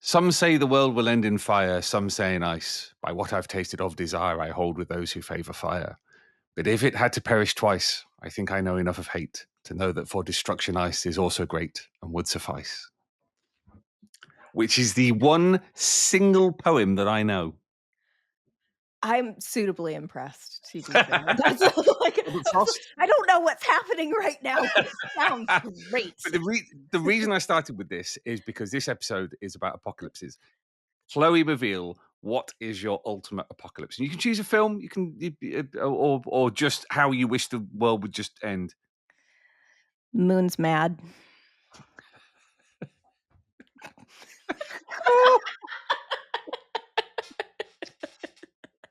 Some say the world will end in fire, some say in ice. By what I've tasted of desire, I hold with those who favour fire. But if it had to perish twice, I think I know enough of hate to know that for destruction ice is also great and would suffice. Which is the one single poem that I know. I'm suitably impressed, to be fair. That's like, I don't know what's happening right now, but it sounds great. But the reason I started with this is because this episode is about apocalypses. Chloe, reveal what is your ultimate apocalypse. And you can choose a film, or just how you wish the world would just end. Moon's mad.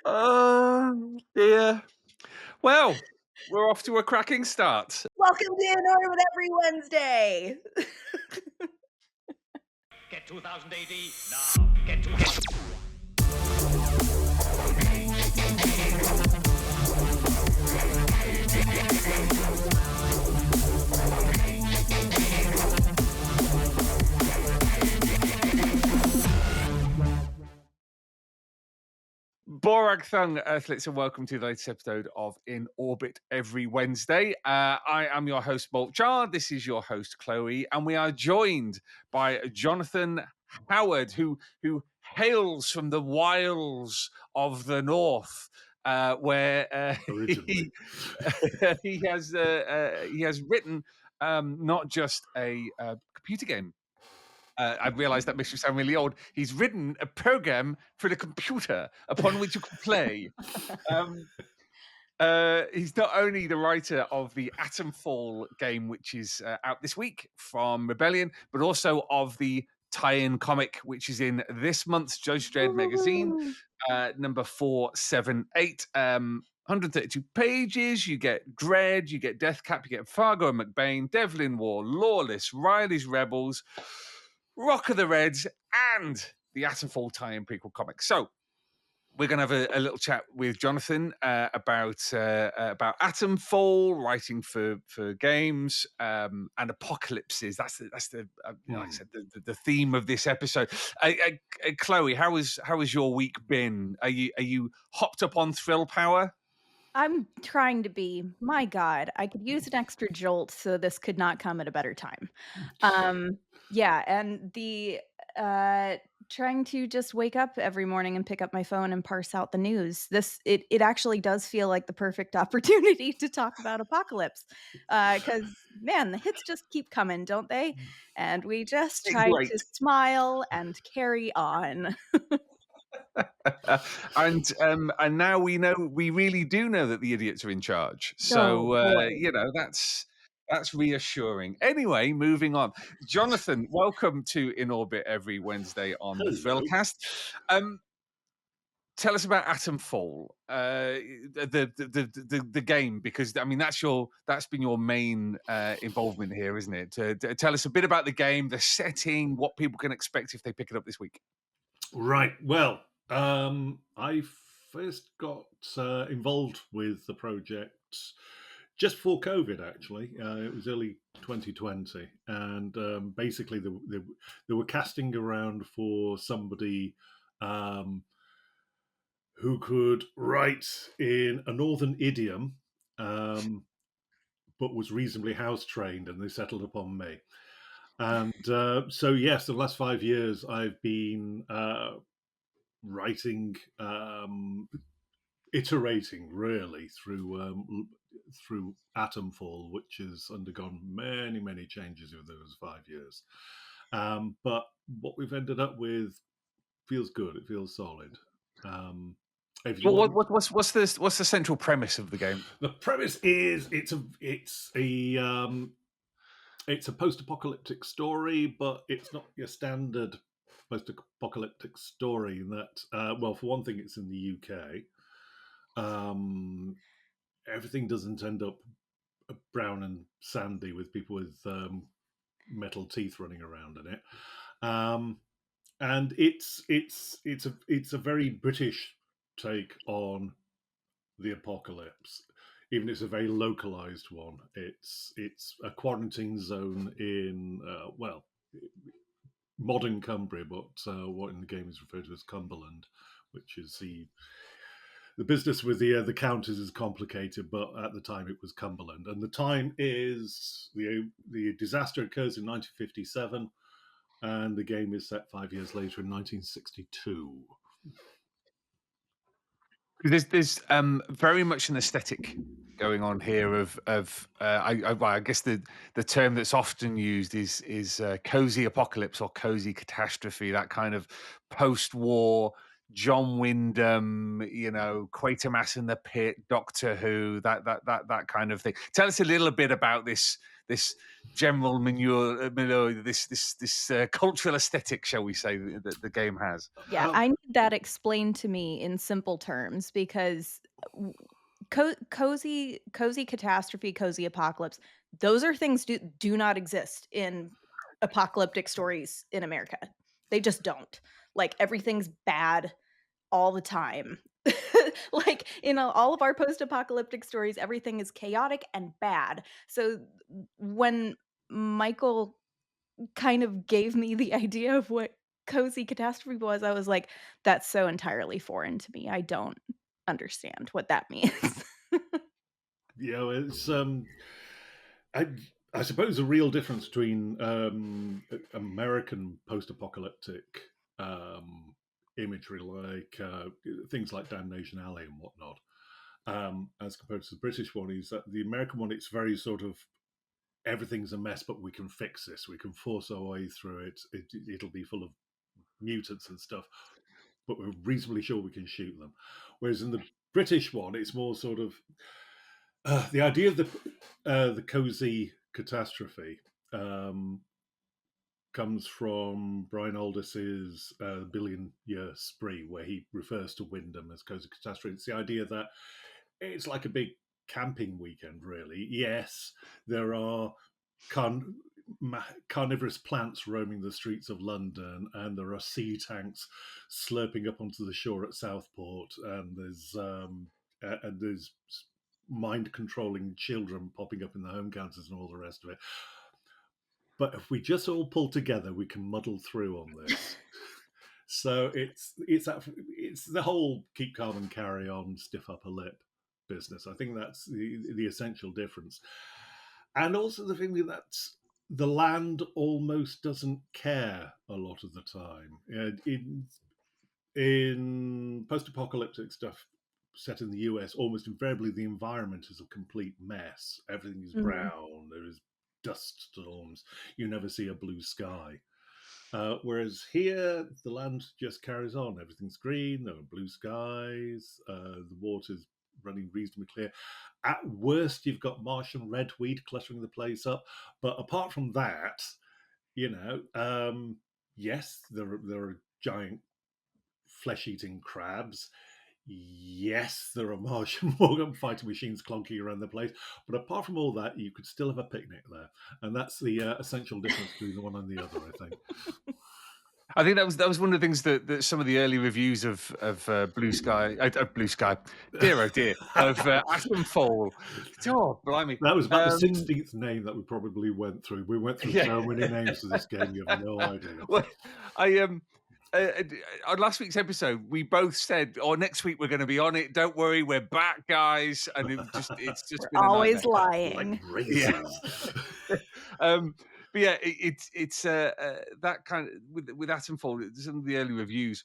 Oh dear. Well, we're off to a cracking start. Welcome to In Orbit every Wednesday. Get 2000 AD now. Get to Borag Thung, Earthlets, and welcome to the latest episode of In Orbit every Wednesday. I am your host, Molch-R. This is your host, Chloe, and we are joined by Jonathan Howard, who hails from the wilds of the north, where he has written not just a computer game. I've realized that makes you sound really old. He's written a program for the computer upon which you can play. He's not only the writer of the Atomfall game, which is out this week from Rebellion, but also of the tie-in comic, which is in this month's Judge Dredd Megazine, number 478. 132 pages. You get Dredd, you get Deathcap, you get Fargo and McBain, Devlin War, Lawless, Riley's Rebels, Rock of the Reds, and the Atomfall tie-in prequel comic. So we're going to have a little chat with Jonathan about Atomfall, writing for games, and apocalypses. That's the like I said, the theme of this episode. Chloe, how has your week been? Are you hopped up on thrill power? I'm trying to be. My God, I could use an extra jolt, so this could not come at a better time. Yeah, and the trying to just wake up every morning and pick up my phone and parse out the news. It actually does feel like the perfect opportunity to talk about apocalypse, because man, the hits just keep coming, don't they? And we just try to smile and carry on. And now we really do know that the idiots are in charge. So that's reassuring. Anyway, moving on. Jonathan, welcome to In Orbit every Wednesday on the Thrillcast. Tell us about Atomfall, the game, because I mean that's been your main involvement here, isn't it? Tell us a bit about the game, the setting, what people can expect if they pick it up this week. Right. Well, I first got involved with the project just before COVID. Actually, it was early 2020, and basically they were casting around for somebody who could write in a northern idiom, but was reasonably house trained, and they settled upon me. And so, yes, the last 5 years I've been writing, iterating really through Atomfall, which has undergone many changes over those 5 years. But what we've ended up with feels good. It feels solid. What's the central premise of the game? The premise is it's a post-apocalyptic story, but it's not your standard post-apocalyptic story in that, well, for one thing, it's in the UK. Everything doesn't end up brown and sandy with people with metal teeth running around in it. And it's a very British take on the apocalypse. Even it's a very localized one. It's a quarantine zone in modern Cumbria, but what in the game is referred to as Cumberland, which is the business with the counties is complicated, but at the time it was Cumberland. And the time is the disaster occurs in 1957, and the game is set 5 years later in 1962. There's very much an aesthetic going on here of I guess the term that's often used is cozy apocalypse or cozy catastrophe, that kind of post-war John Wyndham, Quatermass in the Pit, Doctor Who, that kind of thing. Tell us a little bit about this general this cultural aesthetic, shall we say, that the game has. Yeah, I need that explained to me in simple terms, because cozy catastrophe, cozy apocalypse, those are things do not exist in apocalyptic stories in America. They just don't. Like, everything's bad all the time. Like, in all of our post-apocalyptic stories, everything is chaotic and bad. So when Michael kind of gave me the idea of what cozy catastrophe was, I was like, that's so entirely foreign to me. I don't understand what that means. It's I suppose a real difference between American post-apocalyptic imagery, like things like Damnation Alley and whatnot, as compared to the British one, is that the American one, it's very sort of everything's a mess, but we can fix this. We can force our way through it. It'll be full of mutants and stuff, but we're reasonably sure we can shoot them. Whereas in the British one, it's more sort of the idea of the cozy catastrophe comes from Brian Aldiss's Billion Year Spree, where he refers to Wyndham as cozy catastrophe. It's the idea that it's like a big camping weekend, really. Yes, there are carnivorous plants roaming the streets of London, and there are sea tanks slurping up onto the shore at Southport, and there's mind-controlling children popping up in the home counters and all the rest of it. But if we just all pull together, we can muddle through on this. So it's the whole keep calm and carry on, stiff upper lip business. I think that's the essential difference. And also the thing that the land almost doesn't care a lot of the time. In post-apocalyptic stuff set in the US, almost invariably the environment is a complete mess. Everything is brown. There is dust storms. You never see a blue sky. Whereas here, the land just carries on. Everything's green. There are blue skies. The water's running reasonably clear. At worst, you've got marsh and redweed cluttering the place up. But apart from that, yes, there are giant flesh-eating crabs. Yes, there are Martian Morgan fighting machines clunking around the place. But apart from all that, you could still have a picnic there. And that's the essential difference between the one and the other, I think. I think that was one of the things that some of the early reviews of Blue Sky, dear oh dear, of Atomfall. Oh, blimey. That was about the 16th name that we probably went through. We went through so many names for this game, you have no idea. Well, on last week's episode, we both said, next week we're going to be on it. Don't worry, we're back, guys. And it's just been always lying. Like yeah. But yeah, it's that kind of with Atomfall. Some of the early reviews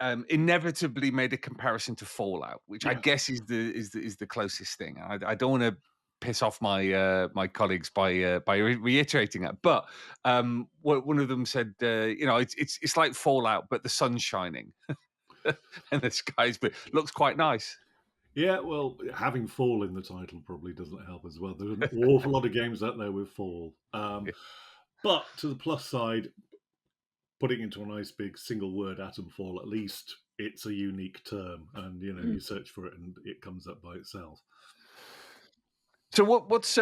inevitably made a comparison to Fallout, which I guess is the closest thing. I don't want to piss off my my colleagues by reiterating that, but one of them said, it's like Fallout, but the sun's shining and the skies, but looks quite nice. Yeah, well, having Fall in the title probably doesn't help as well. There's an awful lot of games out there with Fall. But to the plus side, putting into a nice big single word, Atomfall, at least it's a unique term, and you search for it and it comes up by itself. So what's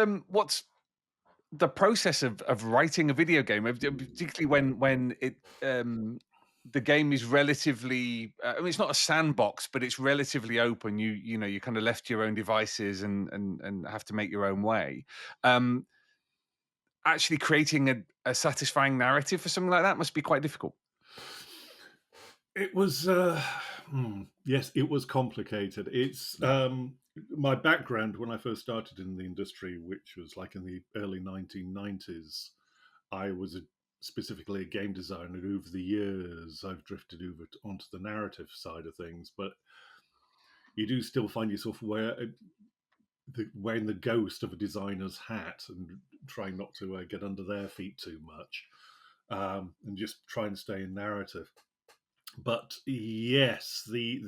the process of writing a video game, particularly when it the game is relatively, it's not a sandbox, but it's relatively open. You kind of left to your own devices and have to make your own way. actually creating a satisfying narrative for something like that must be quite difficult. It was, yes, it was complicated. It's my background when I first started in the industry, which was like in the early 1990s. I was specifically a game designer. And over the years, I've drifted over onto the narrative side of things, but you do still find yourself wearing the ghost of a designer's hat and trying not to get under their feet too much, and just try and stay in narrative. But yes, the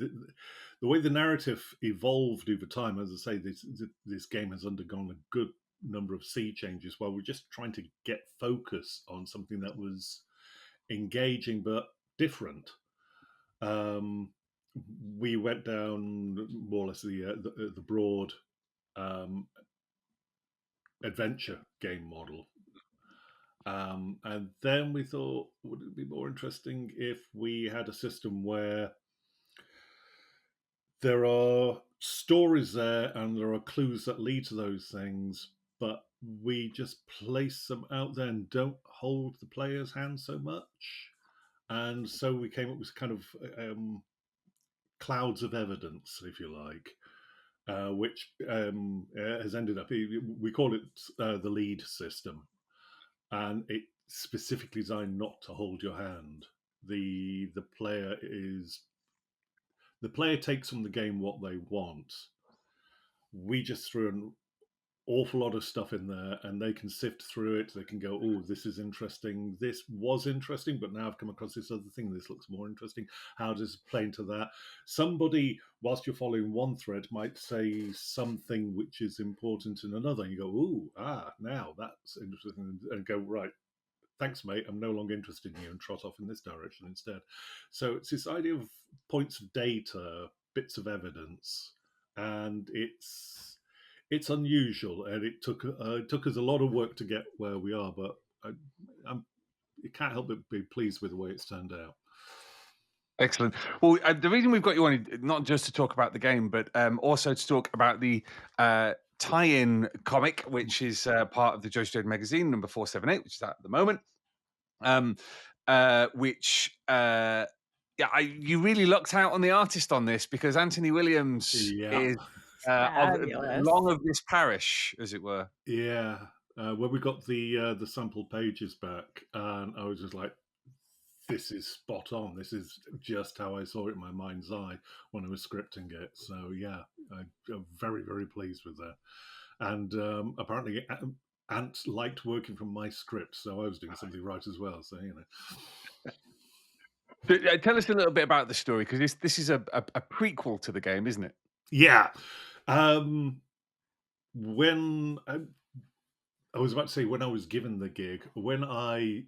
way the narrative evolved over time, as I say, this game has undergone a good number of sea changes while we're just trying to get focus on something that was engaging but different. Um, we went down more or less the broad um, adventure game model. And then we thought, would it be more interesting if we had a system where there are stories there and there are clues that lead to those things, but we just place them out there and don't hold the player's hand so much. And so we came up with kind of clouds of evidence, if you like, which has ended up, we call it the lead system. And it's specifically designed not to hold your hand. The player takes from the game what they want. We just threw an awful lot of stuff in there, and they can sift through it. They can go, "Oh, this is interesting. This was interesting, but now I've come across this other thing. This looks more interesting. How does it play into that?" Somebody, whilst you're following one thread, might say something which is important in another. And you go, "Ooh, now that's interesting," and go, "Right. Thanks, mate. I'm no longer interested in you," and trot off in this direction instead. So it's this idea of points of data, bits of evidence, and it's unusual, and it took us a lot of work to get where we are. But you can't help but be pleased with the way it's turned out. Excellent. Well, the reason we've got you on, not just to talk about the game, but also to talk about the tie-in comic, which is part of the Judge Dredd Megazine, number 478, which is out at the moment. Which you really lucked out on the artist on this, because Anthony Williams is Fabulous. long of this parish, as it were. Yeah. When we got the sample pages back, and I was just like, this is spot on. This is just how I saw it in my mind's eye when I was scripting it. So yeah, I'm very, very pleased with that. And apparently Ant liked working from my script, so I was doing something right as well. So, you know. Tell us a little bit about the story, because this is a prequel to the game, isn't it? Yeah. When I was about to say, when I was given the gig, when I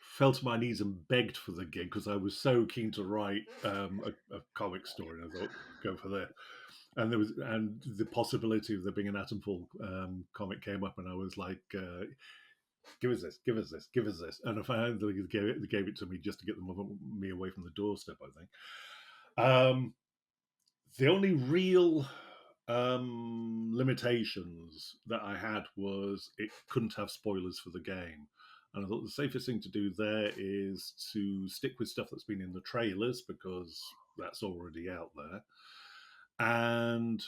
fell to my knees and begged for the gig because I was so keen to write a comic story, and I thought, go for that. And the possibility of there being an Atomfall comic came up, and I was like, give us this, give us this, give us this. And I finally gave it to me just to get me away from the doorstep, I think. The only real limitations that I had was it couldn't have spoilers for the game. And I thought the safest thing to do there is to stick with stuff that's been in the trailers, because that's already out there. And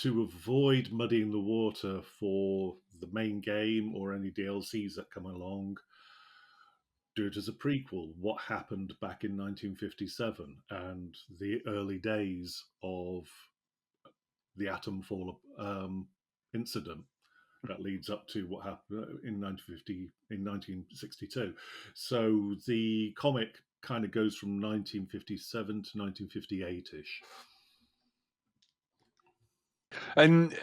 to avoid muddying the water for the main game or any DLCs that come along, do it as a prequel. What happened back in 1957 and the early days of the Atomfall incident that leads up to what happened in 1962. So the comic kind of goes from 1957 to 1958-ish. And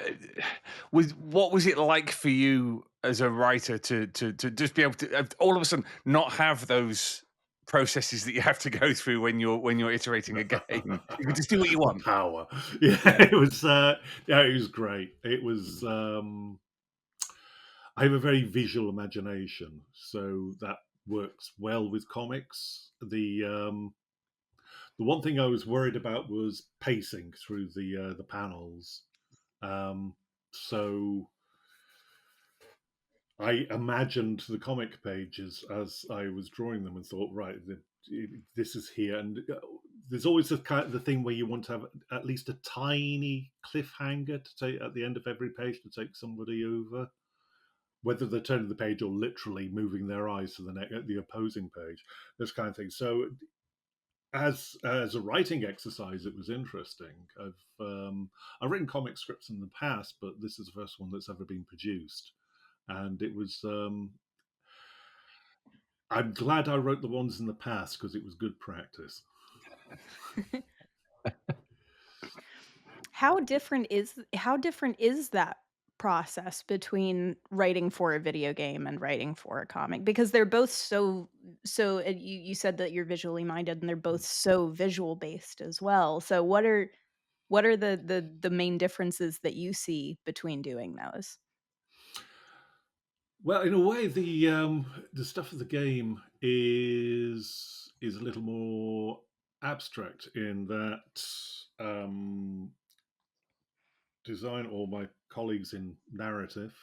what was it like for you as a writer to just be able to all of a sudden not have those processes that you have to go through when you're iterating a game? You can just do what you want. Power. Yeah, it was great. It was I have a very visual imagination, so that works well with comics. The one thing I was worried about was pacing through the panels. So I imagined the comic pages as I was drawing them and thought, right, this is here. And there's always the thing where you want to have at least a tiny cliffhanger to take at the end of every page to take somebody over, whether they're turning the page or literally moving their eyes to the opposing page, this kind of thing. So as a writing exercise, it was interesting. I've written comic scripts in the past, but this is the first one that's ever been produced, and it was. I'm glad I wrote the ones in the past because it was good practice. How different is that process between writing for a video game and writing for a comic? Because they're both you said that you're visually minded and they're both so visual based as well. So what are the main differences that you see between doing those? Well, in a way, the stuff of the game is a little more abstract in that design, or my colleagues in narrative,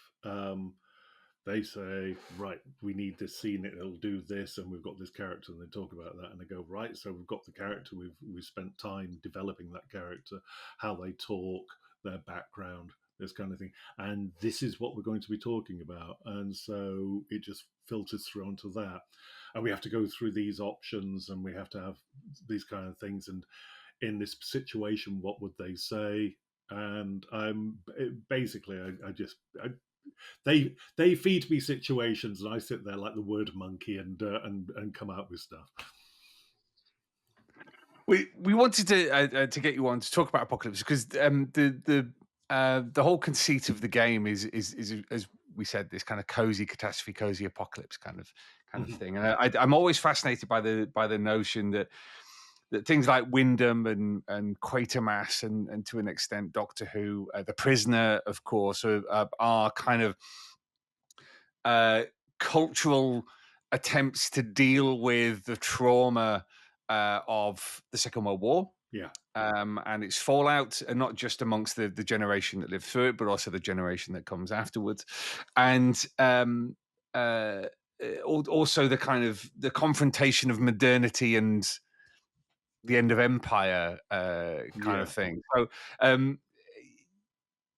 they say, right, we need this scene, it'll do this, and we've got this character, and they talk about that, and they go, right, so we've got the character, we've spent time developing that character, how they talk, their background, this kind of thing, and this is what we're going to be talking about, and so it just filters through onto that, and we have to go through these options, and we have to have these kind of things, and in this situation, what would they say? And I'm basically, they feed me situations, and I sit there like the word monkey and come out with stuff. We wanted to get you on to talk about Apocalypse because the whole conceit of the game is as we said, this kind of cozy catastrophe, cozy apocalypse kind of thing. And I'm always fascinated by the notion that things like Wyndham and Quatermass and to an extent Doctor Who, The Prisoner, of course, are kind of cultural attempts to deal with the trauma of the Second World War. Yeah. And its fallout, and not just amongst the generation that lived through it, but also the generation that comes afterwards. And also the kind of the confrontation of modernity and the end of empire kind of thing. So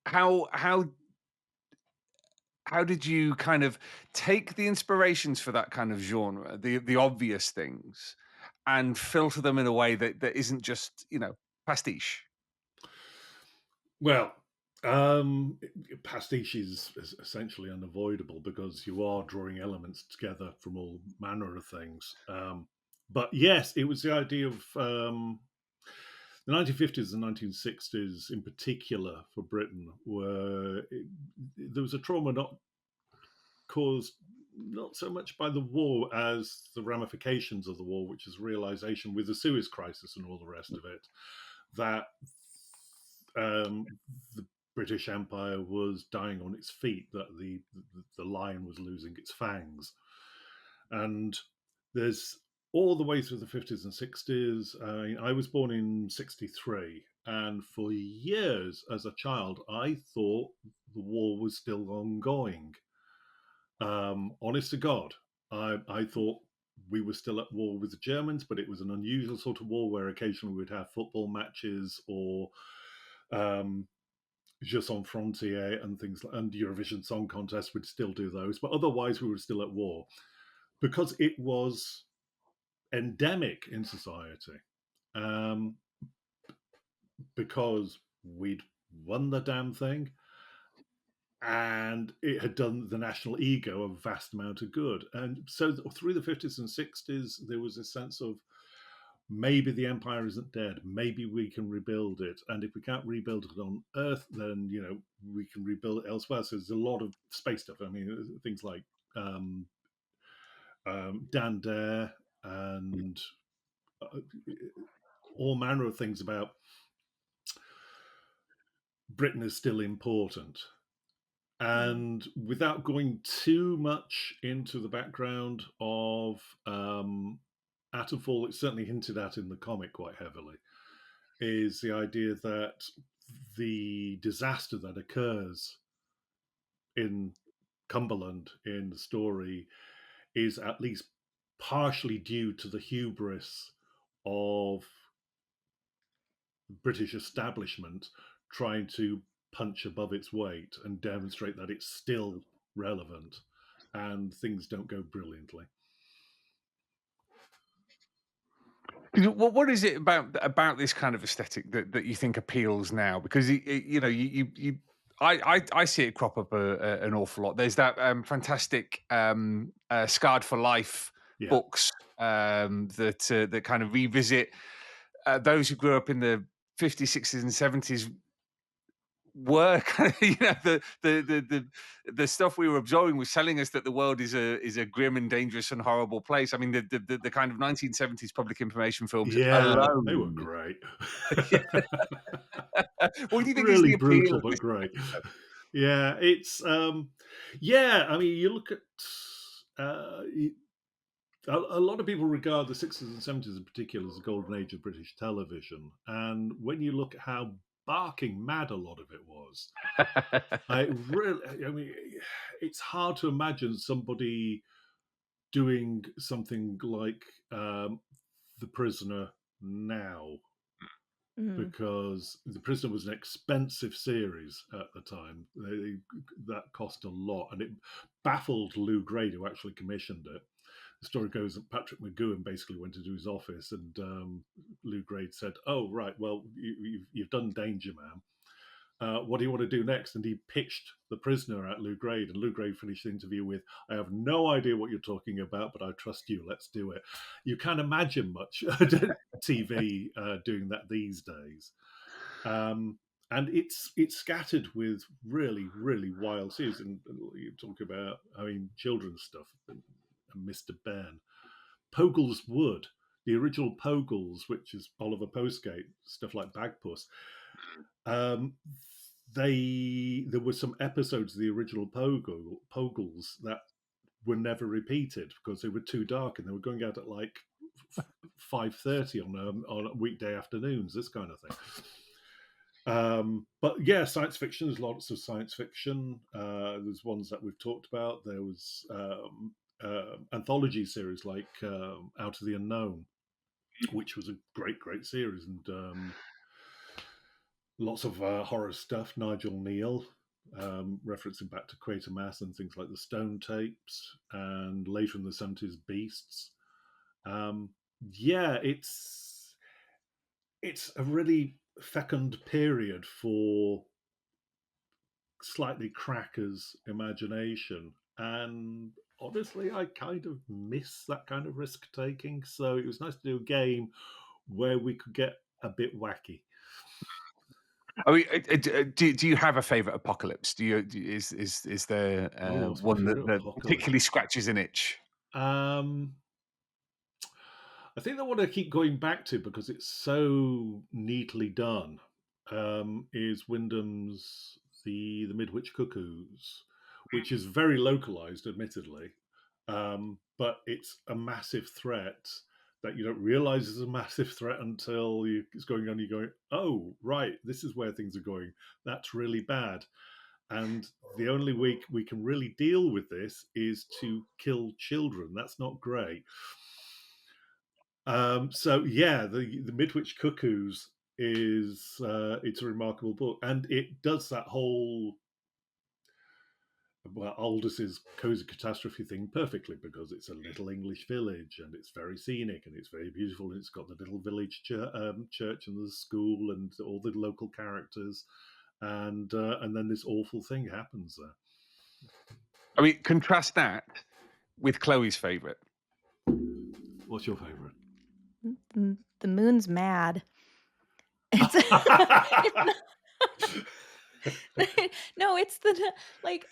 how did you kind of take the inspirations for that kind of genre, the obvious things, and filter them in a way that isn't just, pastiche? Well, pastiche is essentially unavoidable because you are drawing elements together from all manner of things. But yes, it was the idea of the 1950s and 1960s in particular for Britain, where there was a trauma not caused not so much by the war as the ramifications of the war, which is realization with the Suez Crisis and all the rest of it, that the British Empire was dying on its feet, that the lion was losing its fangs. And there's all the way through the 50s and 60s. I was born in 63, and for years as a child, I thought the war was still ongoing. Honest to God, I thought we were still at war with the Germans, but it was an unusual sort of war where occasionally we'd have football matches or Jeux en Frontier and things, and Eurovision Song Contest would still do those, but otherwise we were still at war because it was endemic in society. Because we'd won the damn thing, and it had done the national ego a vast amount of good. And so through the 50s and 60s, there was a sense of maybe the empire isn't dead. Maybe we can rebuild it. And if we can't rebuild it on Earth, then, we can rebuild it elsewhere. So there's a lot of space stuff. I mean, things like Dan Dare and all manner of things about Britain is still important. And without going too much into the background of Atomfall, it's certainly hinted at in the comic quite heavily, is the idea that the disaster that occurs in Cumberland in the story is at least partially due to the hubris of British establishment trying to punch above its weight and demonstrate that it's still relevant, and things don't go brilliantly. What is it about this kind of aesthetic that you think appeals now? Because you know, I see it crop up an awful lot. There's that fantastic Scarred for Life Yeah. books that kind of revisit those who grew up in the 50s, 60s, and 70s were kind of, you know, the stuff we were absorbing was telling us that the world is a grim and dangerous and horrible place. I mean, the kind of 1970s public information films Yeah, they were alone. great. What do you think is Really the appeal brutal, of but this? great. Yeah, it's yeah. I mean, you look at a lot of people regard the 60s and 70s in particular as the golden age of British television, and when you look at how barking mad a lot of it was, I mean, it's hard to imagine somebody doing something like The Prisoner now, because The Prisoner was an expensive series at the time. That cost a lot, and it baffled Lou Grade, who actually commissioned it. The story goes that Patrick McGoohan basically went into his office, and Lou Grade said, "Oh, right, well, you've done Danger Man. What do you want to do next?" And he pitched The Prisoner at Lou Grade, and Lou Grade finished the interview with, "I have no idea what you're talking about, but I trust you. Let's do it." You can't imagine much TV doing that these days. And it's scattered with really, really wild series. And you talk about, I mean, children's stuff, and Mr. Ben. Pogle's Wood, the original Pogles, which is Oliver Postgate, stuff like Bagpuss. There were some episodes of the original Pogles that were never repeated because they were too dark, and they were going out at like 5:30 on weekday afternoons, this kind of thing. But yeah, science fiction. There's lots of science fiction. There's ones that we've talked about. There was anthology series like Out of the Unknown, which was a great series, and lots of horror stuff. Nigel Neal, referencing back to Quatermass and things like the Stone Tapes, and later in the 70s, Beasts. Yeah, it's a really fecund period for slightly crackers' imagination, and honestly, I kind of miss that kind of risk taking. So it was nice to do a game where we could get a bit wacky. I mean, do you have a favorite apocalypse? Is there What's my one favourite that apocalypse? particularly scratches an itch? I think the one I keep going back to because it's so neatly done is Wyndham's the Midwich Cuckoos, which is very localized, admittedly, but it's a massive threat that you don't realize is a massive threat until it's going on. You're going, oh, right, this is where things are going. That's really bad. And the only way we can really deal with this is to kill children. That's not great. So yeah, the Midwich Cuckoos is it's a remarkable book, and it does that whole Aldous' cozy catastrophe thing perfectly, because it's a little English village and it's very scenic and it's very beautiful, and it's got the little village church and the school and all the local characters, and then this awful thing happens there. I mean, contrast that with Chloe's favorite. What's your favorite? The Moon's Mad. It's, no, it's the like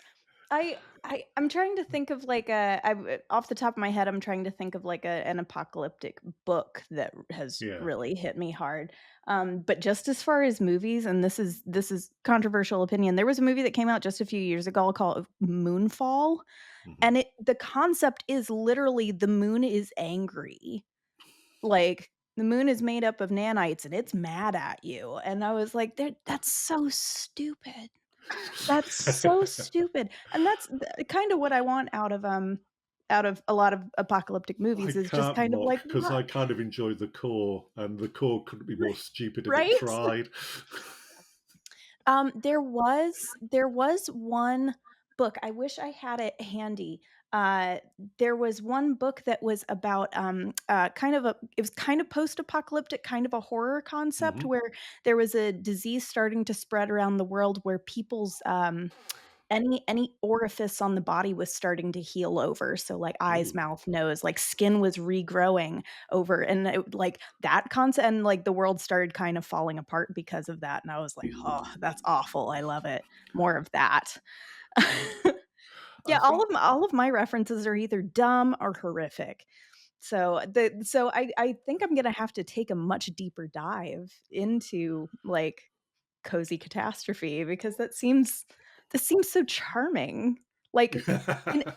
I'm trying to think of like off the top of my head, I'm trying to think of like an apocalyptic book that has really hit me hard. But just as far as movies, and this is controversial opinion, there was a movie that came out just a few years ago called Moonfall, and the concept is literally the moon is angry, like the moon is made up of nanites and it's mad at you, and I was like, that's so stupid. That's so stupid, and that's kind of what I want out of a lot of apocalyptic I movies is just can't kind of like, mock because I kind of enjoy the core, and the core couldn't be more stupid if it right? tried. There was one book, I wish I had it handy. There was one book that was about, kind of it was kind of post-apocalyptic, kind of a horror concept Hmm. where there was a disease starting to spread around the world where people's, any orifice on the body was starting to heal over, so, like, eyes, Ooh. mouth, nose, like, skin was regrowing over, and like, that concept, and, like, the world started kind of falling apart because of that, and I was like, "Oh, that's awful, I love it. More of that." I Yeah, think, all of my references are either dumb or horrific. So I think I'm gonna have to take a much deeper dive into, like, cozy catastrophe because this seems so charming. Like,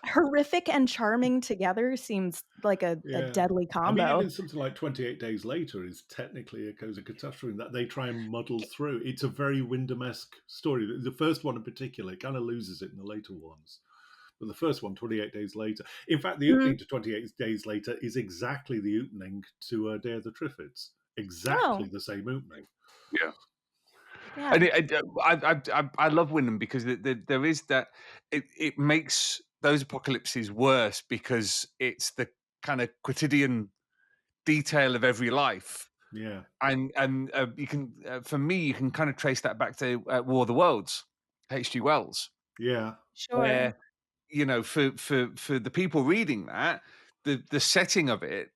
horrific and charming together seems like a yeah. deadly I mean, combo. even something like 28 Days Later is technically a cozy catastrophe in that they try and muddle through. It's a very Wyndham-esque story. The first one in particular, it kind of loses it in the later ones. But the first one, 28 Days Later, in fact, the Mhm. opening to 28 Days Later is exactly the opening to Day of the Triffids. Exactly Oh, the same opening. Yeah. yeah. And I love Wyndham because there is that it makes those apocalypses worse because it's the kind of quotidian detail of every life, Yeah, and you can for me you can kind of trace that back to War of the Worlds, H.G. Wells, yeah, Sure. where for the people reading that the setting of it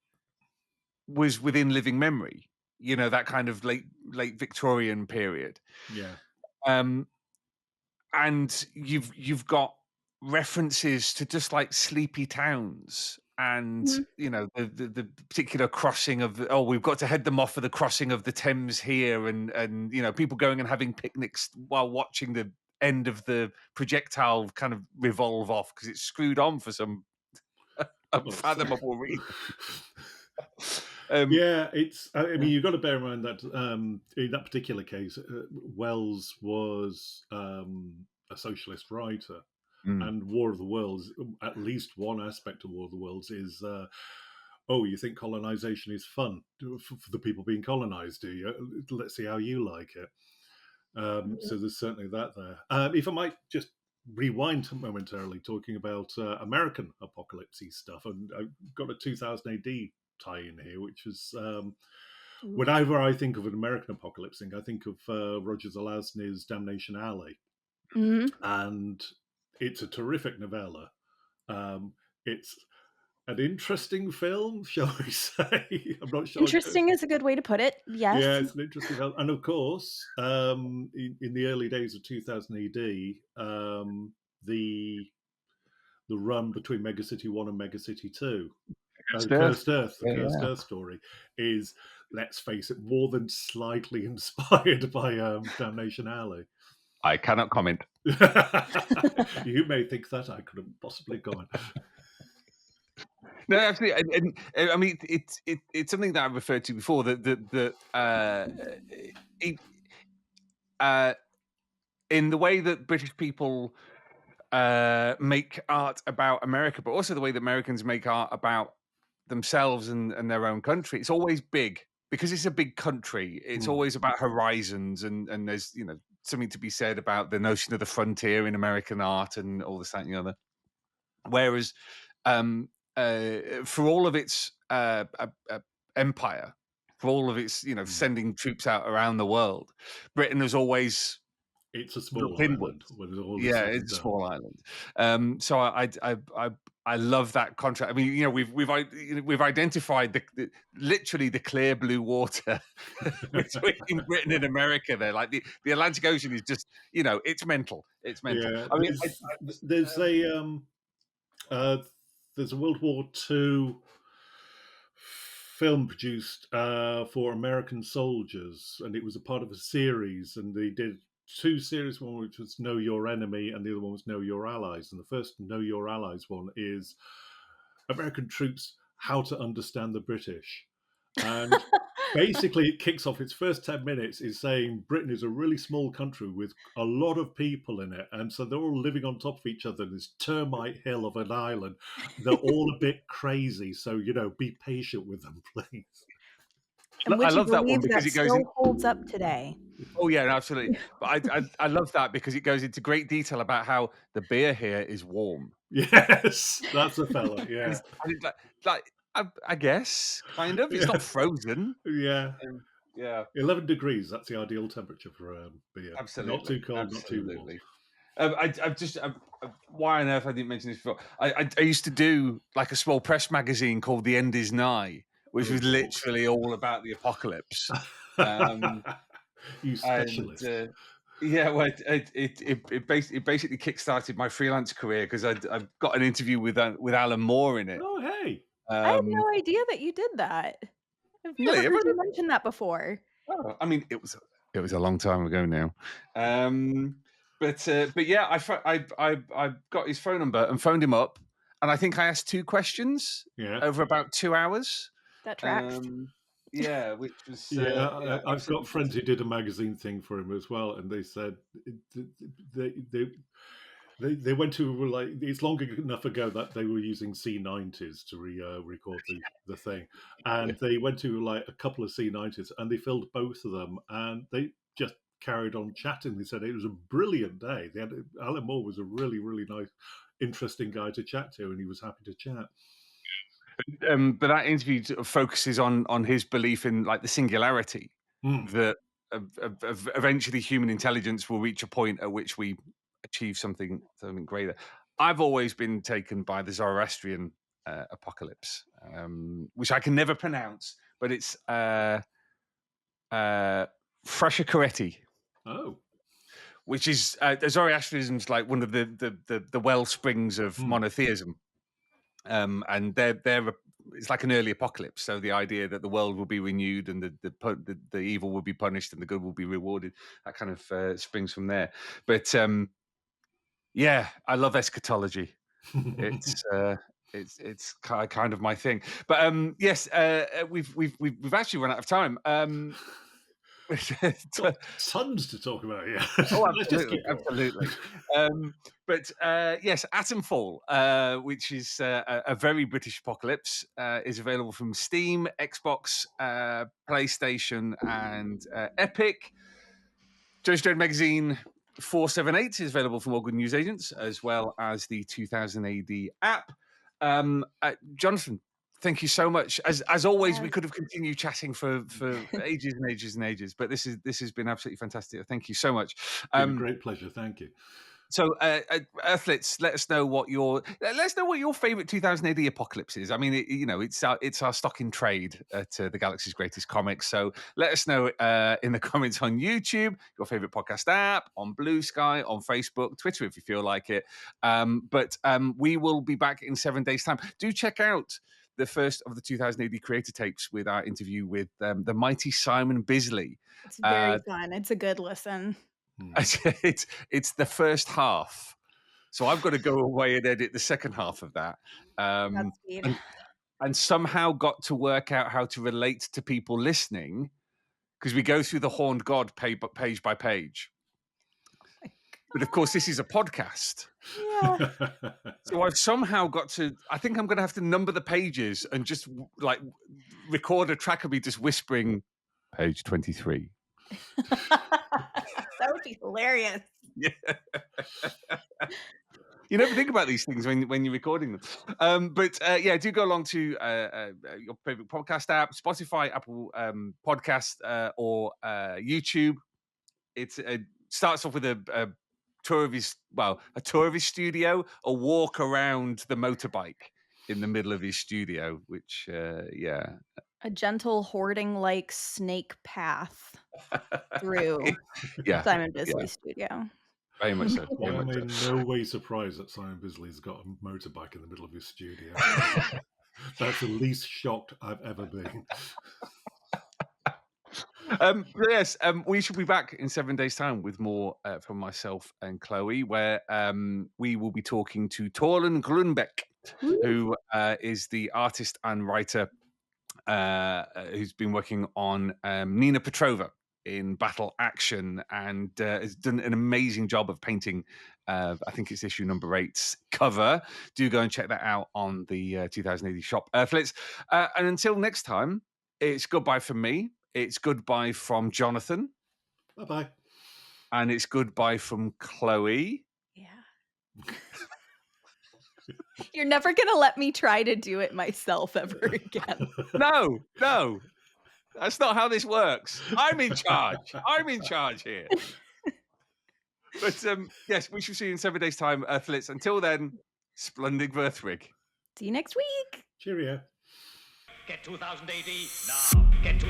was within living memory, that kind of late Victorian period. yeah, Um, and you've got references to just like sleepy towns and Mhm. the particular crossing of we've got to head them off for the crossing of the Thames here, and people going and having picnics while watching the end of the projectile kind of revolve off because it's screwed on for some well, unfathomable reason. um yeah. It's. I yeah. mean, you've got to bear in mind that in that particular case, Wells was a socialist writer, Mm. and War of the Worlds. At least one aspect of War of the Worlds is. Oh, you think colonization is fun for the people being colonized? Do you? Let's see how you like it. So there's certainly that there. If I might just rewind momentarily, talking about American apocalypse stuff, and I've got a 2000 AD tie-in here, which is Ooh. whenever I think of an American apocalypse thing, I think of Roger Zelazny's Damnation Alley, Mhm. and it's a terrific novella. It's an interesting film, shall we say? I'm not sure. Interesting is a good way to put it, Yeah, yes. it's an interesting film, and of course, in the early days of 2000 AD, the the run between Megacity One and Megacity Two, Earth. The Yeah, Cursed yeah. Earth story, is, let's face it, more than slightly inspired by Damnation Alley. I cannot comment. You may think that I couldn't possibly comment. No, absolutely, and I mean, it's something that I referred to before, that it, uh, in the way that British people make art about America, but also the way that Americans make art about themselves and their own country. It's always big because it's a big country. It's Hmm. always about horizons, and there's something to be said about the notion of the frontier in American art and all this, that, and the other. Whereas, um, for all of its empire, for all of its Hmm. sending troops out around the world, Britain has always It's a small looked island inwards. when all is Yeah, said and it's a done. small island. So I love that contrast. I mean, we've identified literally the clear blue water between Britain and America. There, like the Atlantic Ocean is just it's mental. It's mental. Yeah, I mean, there's uh, there's a World War II film produced for American soldiers, and it was a part of a series, and they did two series. One which was Know Your Enemy, and the other one was Know Your Allies. And the first Know Your Allies one is American troops how to understand the British, and basically, it kicks off its first 10 minutes is saying Britain is a really small country with a lot of people in it. And so they're all living on top of each other in this termite hill of an island. They're all a bit crazy. So, be patient with them, please. And I would you love that one believe because that it goes in. still holds up today? Oh yeah, absolutely. But I love that because it goes into great detail about how the beer here is warm. Yes, that's a fella. And Yeah. it's like I guess kind of. It's not frozen. Yeah. Yeah, 11 degrees. That's the ideal temperature for beer. absolutely. Not too cold, not too warm. Absolutely. Why on earth I didn't mention this before? I used to do like a small press magazine called The End Is Nigh, which was literally all about the apocalypse. You specialist. And, yeah, well, it basically kickstarted my freelance career because I've got an interview with Alan Moore in it. Oh, hey. I had no idea that you did that. I've never Really? heard you mention that before. Oh, I mean, it was a long time ago now. But yeah, I got his phone number and phoned him up, and I think I asked 2 questions over about 2 hours. That tracks. Yeah, which was I've got friends who did a magazine thing for him as well, and they said they went to, like, it's long enough ago that they were using C90s to record the thing, and they went to like a couple of C90s and they filled both of them, and they just carried on chatting. They said it was a brilliant day. Alan Moore was a really, really nice, interesting guy to chat to, and he was happy to chat. But that interview focuses on his belief in like the singularity, that eventually human intelligence will reach a point at which we achieve something greater. I've always been taken by the Zoroastrian apocalypse, which I can never pronounce, but it's Frashakareti. Oh. Which is Zoroastrianism's like one of the well springs of monotheism. And they're it's like an early apocalypse. So the idea that the world will be renewed and the evil will be punished and the good will be rewarded, that kind of springs from there. But yeah, I love eschatology. It's kind of my thing. But yes, we've actually run out of time. Got tons to talk about, yeah. Oh, absolutely. But yes, Atomfall, which is a very British apocalypse, is available from Steam, Xbox, PlayStation, and Epic. Judge Dredd Megazine 478 is available from all good newsagents, as well as the 2000 AD app. Jonathan, thank you so much. As always, we could have continued chatting for ages and ages and ages, but this has been absolutely fantastic. Thank you so much. Been a great pleasure. Thank you. So, Earthlets, let us know what your favorite 2000 AD apocalypse is. I mean, it's our stock in trade at the Galaxy's Greatest Comics. So let us know in the comments on YouTube, your favorite podcast app, on Blue Sky, on Facebook, Twitter if you feel like it. But we will be back in 7 days' time. Do check out the first of the 2000 AD creator tapes with our interview with the mighty Simon Bisley. It's very fun. It's a good listen. It's the first half, so I've got to go away and edit the second half of that, and somehow got to work out how to relate to people listening, because we go through the Horned God page by page. But of course, this is a podcast. Yeah. So I've somehow got to. I think I'm going to have to number the pages and just like record a track of me just whispering, page 23. That would be hilarious. Yeah. You never think about these things when you're recording them. But yeah, do go along to your favorite podcast app, Spotify, Apple Podcast, or YouTube. It starts off with a tour of his studio, a walk around the motorbike in the middle of his studio, which a gentle hoarding-like snake path through Simon Bisley's studio. Very much so. I'm in no way surprised that Simon Bisley's got a motorbike in the middle of his studio. That's the least shocked I've ever been. Yes, we should be back in 7 days' time with more from myself and Chloe, where we will be talking to Torlen Grunbeck, who is the artist and writer who's been working on Nina Petrova in Battle Action, and has done an amazing job of painting. I think it's issue number 8's cover. Do go and check that out on the 2000 AD shop, Earthlets. And until next time, it's goodbye from me. It's goodbye from Jonathan. Bye-bye. And it's goodbye from Chloe. Yeah. You're never going to let me try to do it myself ever again. No. That's not how this works. I'm in charge. I'm in charge here. But yes, we shall see you in 7 days' time, Earthlets. Until then, Splendid Verthwig. See you next week. Cheerio. Get 2000 AD now. Get to.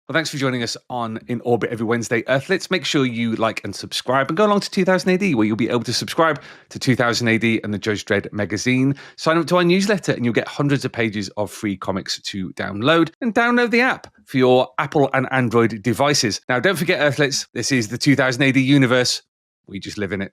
Well, thanks for joining us on In Orbit every Wednesday, Earthlets. Make sure you like and subscribe, and go along to 2000 AD, where you'll be able to subscribe to 2000 AD and the Judge Dredd Megazine. Sign up to our newsletter, and you'll get hundreds of pages of free comics to download. And download the app for your Apple and Android devices. Now, don't forget, Earthlets, this is the 2000 AD universe. We just live in it.